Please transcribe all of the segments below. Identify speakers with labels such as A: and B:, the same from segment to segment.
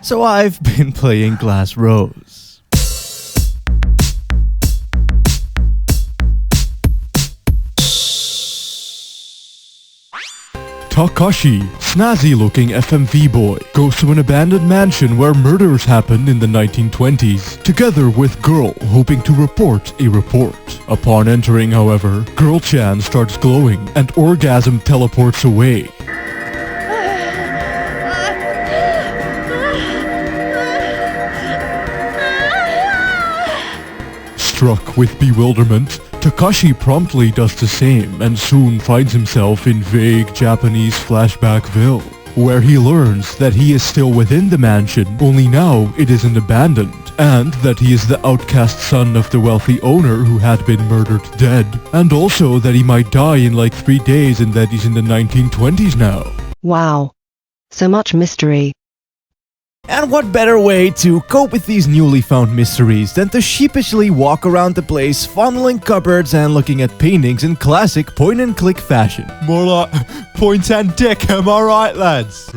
A: So I've been playing Glass Rose. Takashi, snazzy-looking FMV boy, goes to an abandoned mansion where murders happened in the 1920s, together with Girl hoping to report a report. Upon entering, however, Girl-chan starts glowing and Orgasm teleports away. Struck with bewilderment, Takashi promptly does the same and soon finds himself in vague Japanese flashbackville, where he learns that he is still within the mansion, only now it isn't abandoned, and that he is the outcast son of the wealthy owner who had been murdered dead, and also that he might die in like 3 days and that he's in the 1920s now.
B: Wow. So much mystery.
A: And what better way to cope with these newly found mysteries than to sheepishly walk around the place, fondling cupboards and looking at paintings in classic point-and-click fashion. More like point and dick, am I right, lads?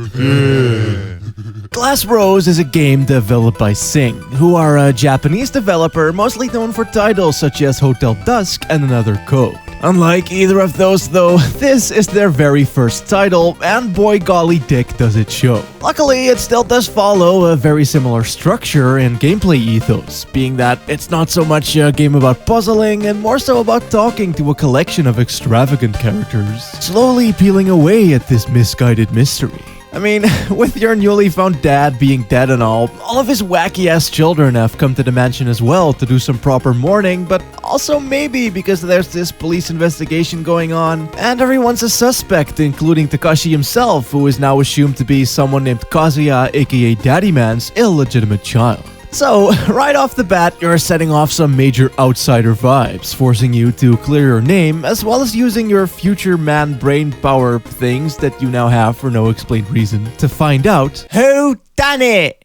A: Glass Rose is a game developed by Cing, who are a Japanese developer mostly known for titles such as Hotel Dusk and Another Code. Unlike either of those though, this is their very first title, and boy golly dick does it show. Luckily, it still does follow a very similar structure and gameplay ethos, being that it's not so much a game about puzzling and more so about talking to a collection of extravagant characters, slowly peeling away at this misguided mystery. I mean, with your newly found dad being dead and all of his wacky-ass children have come to the mansion as well to do some proper mourning, but also maybe because there's this police investigation going on, and everyone's a suspect, including Takashi himself, who is now assumed to be someone named Kazuya, aka Daddy Man's illegitimate child. So, right off the bat, you're setting off some major outsider vibes, forcing you to clear your name, as well as using your future man brain power things that you now have for no explained reason to find out who done it!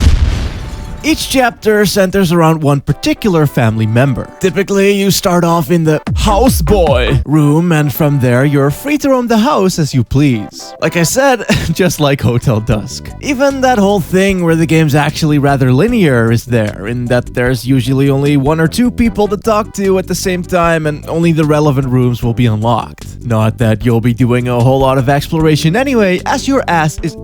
A: Each chapter centers around one particular family member. Typically, you start off in the houseboy room, and from there, you're free to roam the house as you please. Like I said, just like Hotel Dusk. Even that whole thing where the game's actually rather linear is there, in that there's usually only 1 or 2 people to talk to at the same time, and only the relevant rooms will be unlocked. Not that you'll be doing a whole lot of exploration anyway, as your ass is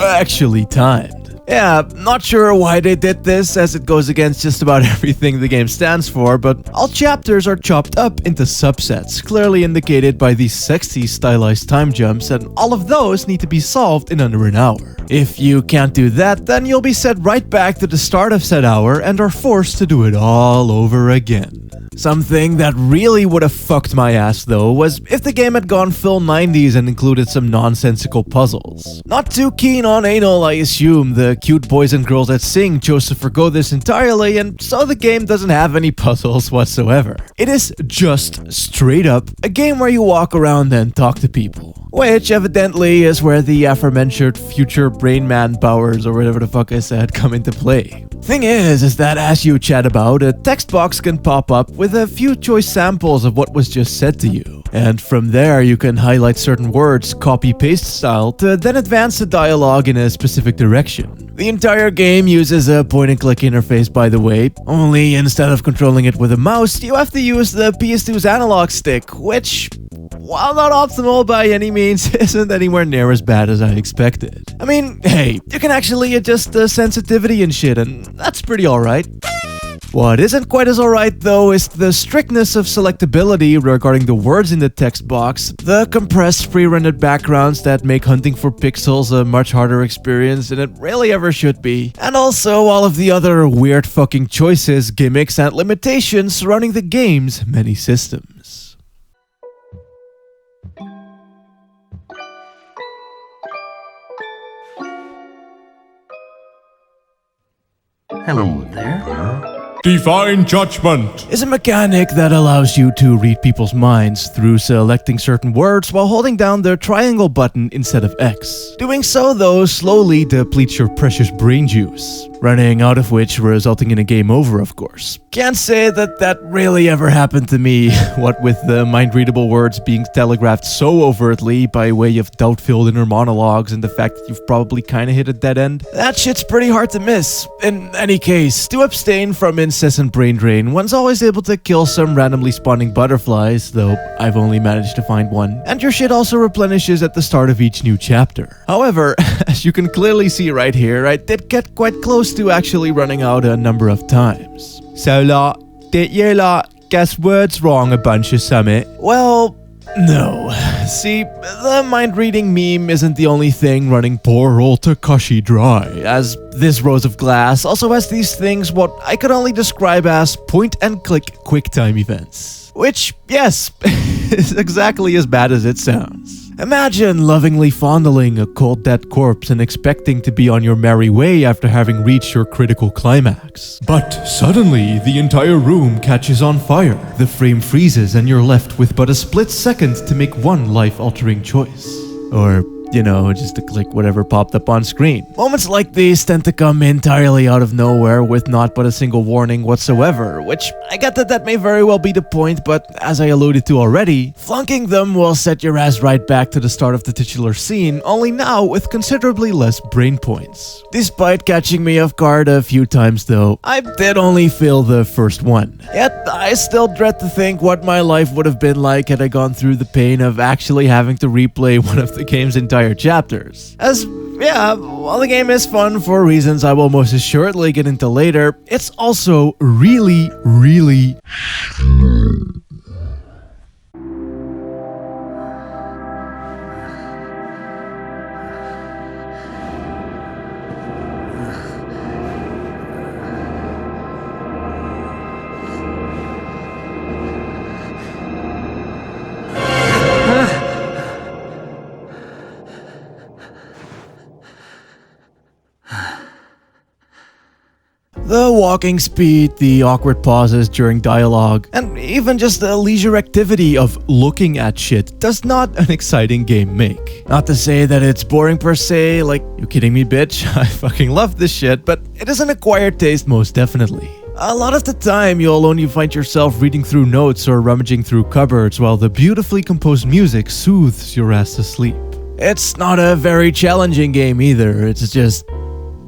A: actually timed. Yeah, not sure why they did this, as it goes against just about everything the game stands for, but all chapters are chopped up into subsets, clearly indicated by these sexy stylized time jumps, and all of those need to be solved in under an hour. If you can't do that, then you'll be set right back to the start of said hour and are forced to do it all over again. Something that really would have fucked my ass though was if the game had gone full 90s and included some nonsensical puzzles. Not too keen on anal, I assume. The cute boys and girls at Cing chose to forgo this entirely, and so the game doesn't have any puzzles whatsoever. It is just straight up a game where you walk around and talk to people. Which evidently is where the aforementioned future brain man powers, or whatever the fuck I said, come into play. Thing is that as you chat about, a text box can pop up with a few choice samples of what was just said to you. And from there, you can highlight certain words, copy-paste style, to then advance the dialogue in a specific direction. The entire game uses a point-and-click interface, by the way, only instead of controlling it with a mouse, you have to use the PS2's analog stick, which, while not optimal by any means, isn't anywhere near as bad as I expected. I mean, hey, you can actually adjust the sensitivity and shit, and that's pretty alright. What isn't quite as alright though is the strictness of selectability regarding the words in the text box, the compressed pre-rendered backgrounds that make hunting for pixels a much harder experience than it really ever should be, and also all of the other weird fucking choices, gimmicks, and limitations surrounding the game's many systems.
C: Hello there. Divine Judgment
A: is a mechanic that allows you to read people's minds through selecting certain words while holding down the triangle button instead of X. Doing so, though, slowly depletes your precious brain juice, running out of which resulting in a game over, of course. Can't say that really ever happened to me, what with the mind-readable words being telegraphed so overtly by way of doubt-filled inner monologues and the fact that you've probably kinda hit a dead end. That shit's pretty hard to miss. In any case, to abstain from incessant brain drain, one's always able to kill some randomly spawning butterflies, though I've only managed to find one, and your shit also replenishes at the start of each new chapter. However, as you can clearly see right here, I did get quite close to actually running out a number of times. So did you guess words wrong a bunch or something? Well, no. See, the mind-reading meme isn't the only thing running poor old Takashi dry, as this Rose of Glass also has these things what I could only describe as point-and-click QuickTime events. Which, yes, is exactly as bad as it sounds. Imagine lovingly fondling a cold dead corpse and expecting to be on your merry way after having reached your critical climax. But suddenly, the entire room catches on fire. The frame freezes and you're left with but a split second to make one life-altering choice. Or, you know, just to click whatever popped up on screen. Moments like these tend to come entirely out of nowhere with not but a single warning whatsoever, which I get that may very well be the point, but as I alluded to already, flunking them will set your ass right back to the start of the titular scene, only now with considerably less brain points. Despite catching me off guard a few times though, I did only fail the first one. Yet, I still dread to think what my life would have been like had I gone through the pain of actually having to replay one of the game's entire chapters. As, yeah, while the game is fun for reasons I will most assuredly get into later, it's also really the walking speed, the awkward pauses during dialogue, and even just the leisure activity of looking at shit does not an exciting game make. Not to say that it's boring per se, like, you kidding me bitch? I fucking love this shit, but it is an acquired taste most definitely. A lot of the time, you'll only find yourself reading through notes or rummaging through cupboards while the beautifully composed music soothes your ass to sleep. It's not a very challenging game either, it's just,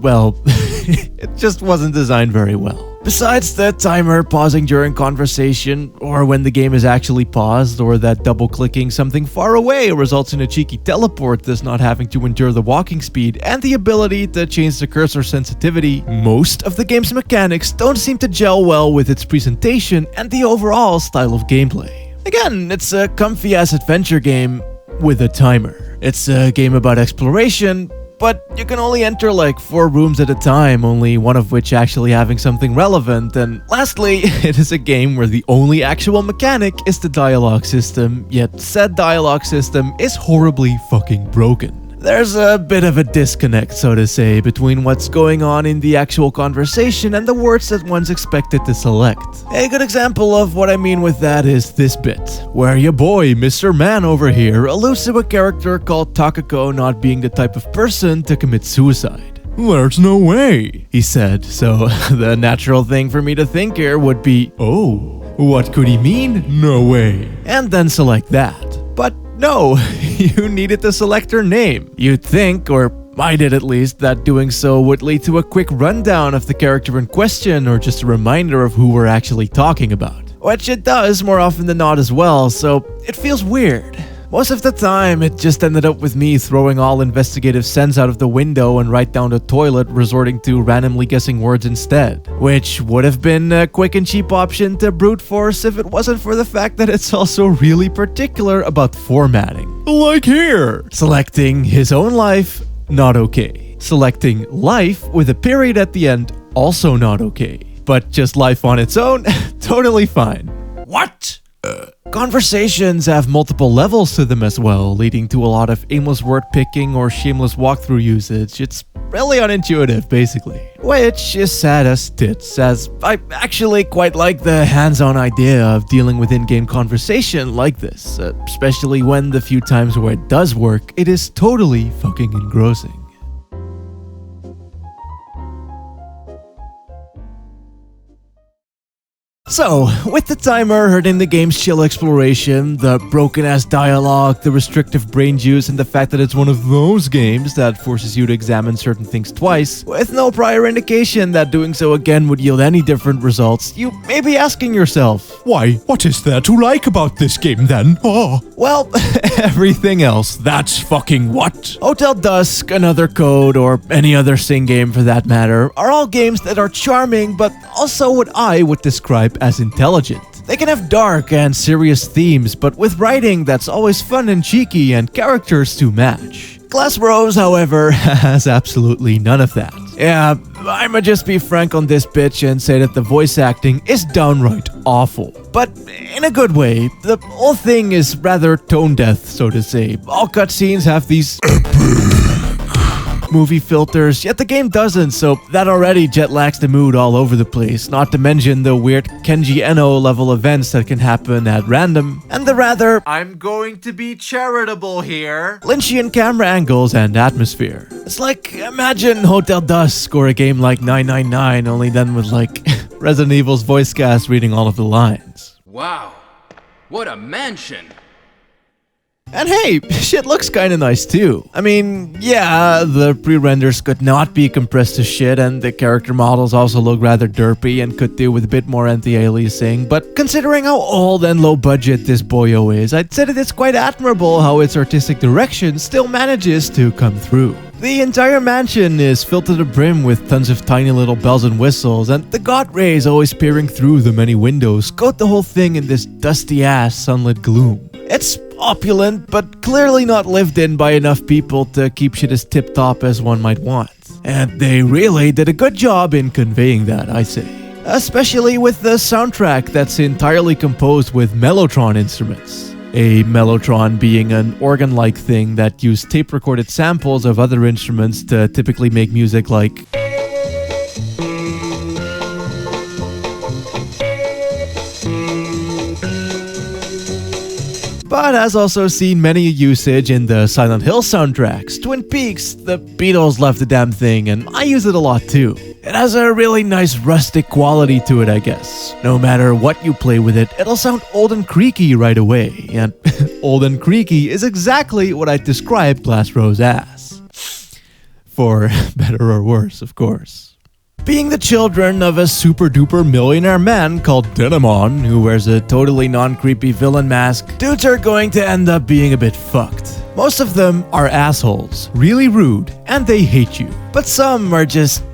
A: well, it just wasn't designed very well. Besides the timer pausing during conversation, or when the game is actually paused, or that double-clicking something far away results in a cheeky teleport, thus not having to endure the walking speed, and the ability to change the cursor sensitivity, most of the game's mechanics don't seem to gel well with its presentation and the overall style of gameplay. Again, it's a comfy-ass adventure game with a timer. It's a game about exploration, but you can only enter like 4 rooms at a time, only one of which actually having something relevant, and lastly, it is a game where the only actual mechanic is the dialogue system, yet said dialogue system is horribly fucking broken. There's a bit of a disconnect, so to say, between what's going on in the actual conversation and the words that one's expected to select. A good example of what I mean with that is this bit, where your boy, Mr. Man over here, alludes to a character called Takako not being the type of person to commit suicide. "There's no way," he said, so the natural thing for me to think here would be, oh, what could he mean, no way? And then select that. But no, you needed to select her name. You'd think, or I did at least, that doing so would lead to a quick rundown of the character in question or just a reminder of who we're actually talking about. Which it does more often than not as well, so it feels weird. Most of the time, it just ended up with me throwing all investigative sense out of the window and right down the toilet, resorting to randomly guessing words instead. Which would have been a quick and cheap option to brute force if it wasn't for the fact that it's also really particular about formatting. Like here! Selecting his own life, not okay. Selecting life with a period at the end, also not okay. But just life on its own, totally fine. What? Conversations have multiple levels to them as well, leading to a lot of aimless word picking or shameless walkthrough usage. It's really unintuitive, basically. Which is sad as tits, as I actually quite like the hands-on idea of dealing with in-game conversation like this, especially when the few times where it does work, it is totally fucking engrossing. So, with the timer hurting the game's chill exploration, the broken-ass dialogue, the restrictive brain juice, and the fact that it's one of those games that forces you to examine certain things twice, with no prior indication that doing so again would yield any different results, you may be asking yourself,
C: Why, what is there to like about this game then? Oh.
A: well, everything else.
C: That's fucking what?
A: Hotel Dusk, Another Code, or any other Cing game for that matter, are all games that are charming, but also what I would describe as intelligent. They can have dark and serious themes, but with writing that's always fun and cheeky and characters to match. Glass Rose, however, has absolutely none of that. Yeah, I'ma just be frank on this bitch and say that the voice acting is downright awful. But in a good way, the whole thing is rather tone deaf, so to say. All cutscenes have these movie filters, yet the game doesn't, so that already jet lags the mood all over the place, not to mention the weird Kenji Eno level events that can happen at random, and the rather, I'm going to be charitable here, Lynchian camera angles and atmosphere. It's like, imagine Hotel Dusk or a game like 999, only then with like Resident Evil's voice cast reading all of the lines.
D: Wow, what a mansion!
A: And hey, shit looks kinda nice too. I mean, yeah, the pre-renders could not be compressed to shit, and the character models also look rather derpy and could do with a bit more anti-aliasing, but considering how old and low budget this boyo is, I'd say that it's quite admirable how its artistic direction still manages to come through. The entire mansion is filled to the brim with tons of tiny little bells and whistles, and the god rays always peering through the many windows coat the whole thing in this dusty-ass sunlit gloom. It's opulent, but clearly not lived in by enough people to keep shit as tip-top as one might want. And they really did a good job in conveying that, I say. Especially with the soundtrack that's entirely composed with mellotron instruments. A mellotron being an organ-like thing that used tape-recorded samples of other instruments to typically make music like... but has also seen many usage in the Silent Hill soundtracks, Twin Peaks, the Beatles left the damn thing, and I use it a lot too. It has a really nice rustic quality to it, I guess. No matter what you play with it, it'll sound old and creaky right away, and old and creaky is exactly what I describe Glass Rose as. For better or worse, of course. Being the children of a super-duper millionaire man called Denimon, who wears a totally non-creepy villain mask, dudes are going to end up being a bit fucked. Most of them are assholes, really rude, and they hate you. But some are just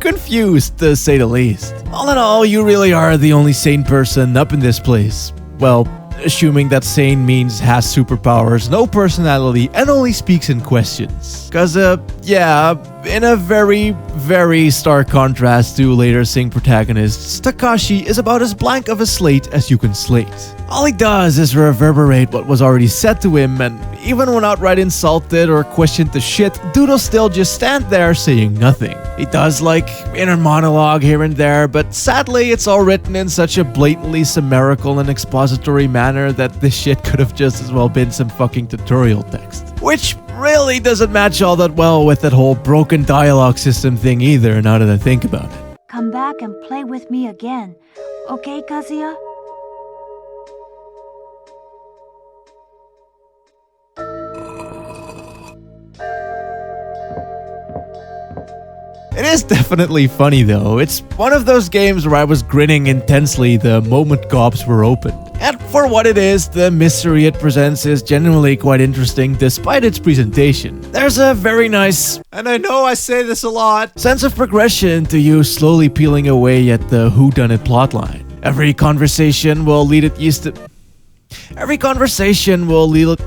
A: confused, to say the least. All in all, you really are the only sane person up in this place. Well, assuming that sane means has superpowers, no personality, and only speaks in questions. Cause, yeah, in a very, very stark contrast to later Cing protagonists, Takashi is about as blank of a slate as you can slate. All he does is reverberate what was already said to him, and even when outright insulted or questioned the shit, dude'll still just stand there saying nothing. He does like inner monologue here and there, but sadly it's all written in such a blatantly summarical and expository manner that this shit could have just as well been some fucking tutorial text. Which really doesn't match all that well with that whole broken dialogue system thing either, now that I think about it.
E: Come back and play with me again, okay, Kazuya?
A: It is definitely funny though. It's one of those games where I was grinning intensely the moment gobs were opened. And for what it is, the mystery it presents is genuinely quite interesting despite its presentation. There's a very nice, and I know I say this a lot, sense of progression to you slowly peeling away at the whodunit plotline. Every conversation will lead at least to... Every conversation will yield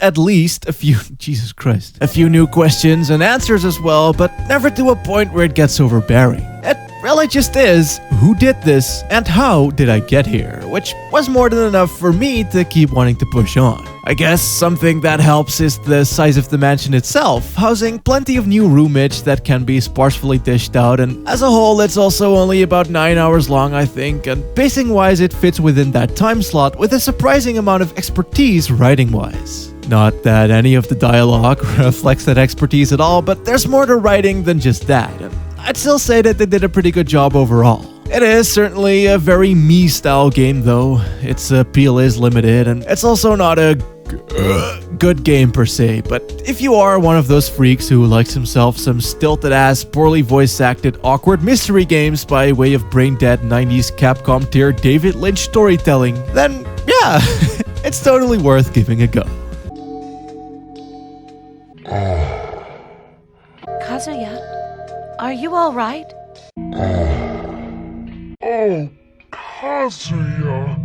A: at least a few, Jesus Christ, a few new questions and answers as well, but never to a point where it gets overbearing. It really just is, who did this and how did I get here, which was more than enough for me to keep wanting to push on. I guess something that helps is the size of the mansion itself, housing plenty of new roomage that can be sparsely dished out, and as a whole it's also only about 9 hours long I think, and pacing wise it fits within that time slot with a surprising amount of expertise writing wise. Not that any of the dialogue reflects that expertise at all, but there's more to writing than just that, and I'd still say that they did a pretty good job overall. It is certainly a very me-style game though, its appeal is limited, and it's also not a good game per se, but if you are one of those freaks who likes himself some stilted-ass, poorly voice-acted, awkward mystery games by way of brain-dead 90s Capcom tier David Lynch storytelling, then yeah, it's totally worth giving a go.
F: Kazuya, are you all right?
G: Oh, Kazuya.